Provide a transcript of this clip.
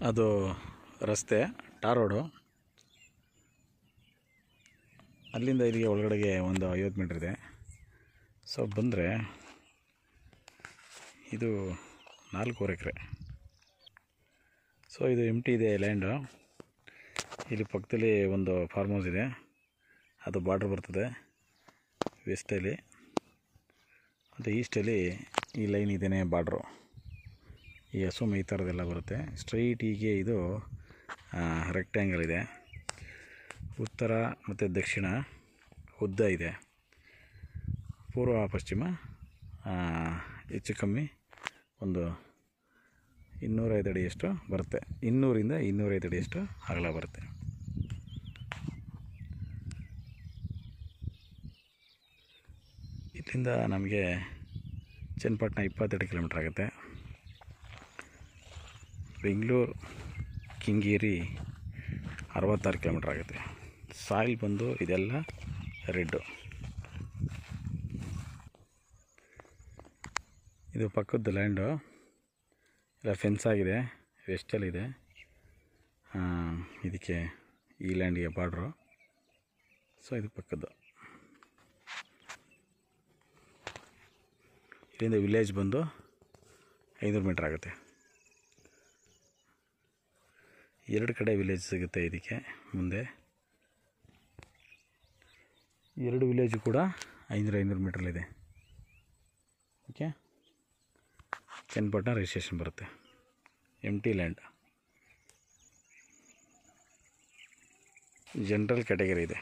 ಅದು ರಸ್ತೆ tar road. ಅಲ್ಲಿಂದ ಇಲ್ಲಿಗೆ ಒಳಗಡೆಗೆ ಒಂದು 50 ಮೀಟ್ರ್ ಇದೆ. ಸೊ ಬಂದರೆ ಇದು 4.5 ಎಕರೆ. ಸೊ ಇದು ಎಂಟಿ ಇದೆ ಲ್ಯಾಂಡು. ಇಲ್ಲಿ ಪಕ್ಕದಲ್ಲಿ ಒಂದು ಫಾರ್ಮ್ ಹೌಸ್ ಇದೆ, ಅದು ಬಾರ್ಡ್ರ್ ಬರ್ತದೆ ವೆಸ್ಟಲ್ಲಿ, ಮತ್ತು ಈಸ್ಟಲ್ಲಿ ಈ ಲೈನ್ ಇದೇನೆ ಬಾರ್ಡ್ರು. ಈ ಹಸು ಈ ಥರದ್ದೆಲ್ಲ ಬರುತ್ತೆ. ಸ್ಟ್ರೈಟ್ ಹೀಗೆ ಇದು ರೆಕ್ಟ್ಯಾಂಗಲ್ ಇದೆ. ಉತ್ತರ ಮತ್ತು ದಕ್ಷಿಣ ಉದ್ದ ಇದೆ. ಪೂರ್ವ ಪಶ್ಚಿಮ ಹೆಚ್ಚು ಕಮ್ಮಿ ಒಂದು 205 ಅಡಿಯಷ್ಟು ಬರುತ್ತೆ. 200ರಿಂದ 205 ಅಡಿಯಷ್ಟು ಅಗಲ ಬರುತ್ತೆ. ಇಲ್ಲಿಂದ ನಮಗೆ ಚನ್ನಪಟ್ಟಣ 22 ಕಿಲೋಮೀಟ್ರ್ ಆಗುತ್ತೆ. ಬೆಂಗಳೂರು ಕಿಂಗೇರಿ 66 ಕಿಲೋಮೀಟ್ರ್ ಆಗುತ್ತೆ. ಸಾಯಿಲ್ ಬಂದು ಇದೆಲ್ಲ ರೆಡ್ಡು. ಇದು ಪಕ್ಕದ ಲ್ಯಾಂಡು ಎಲ್ಲ ಫೆನ್ಸ್ ಆಗಿದೆ, ವೆಸ್ಟಲ್ಲಿದೆ. ಇದಕ್ಕೆ ಈ ಲ್ಯಾಂಡಿಗೆ ಬಾರ್ಡ್ರು. ಸೊ ಇದು ಪಕ್ಕದ್ದು. ಇಲ್ಲಿಂದ ವಿಲೇಜ್ ಬಂದು 500 ಮೀಟ್ರ್ ಆಗುತ್ತೆ. 2 ಕಡೆ ವಿಲೇಜ್ ಸಿಗುತ್ತೆ ಇದಕ್ಕೆ ಮುಂದೆ. 2 ವಿಲೇಜು ಕೂಡ 500 ಮೀಟ್ರಲ್ಲಿದೆ. ಓಕೆ, ಚನ್ನಪಟ್ಟಣ ರಿಜಿಸ್ಟ್ರೇಷನ್ ಬರುತ್ತೆ. ಎಂಟಿ ಲ್ಯಾಂಡ್, ಜನರಲ್ ಕ್ಯಾಟಗರಿ ಇದೆ.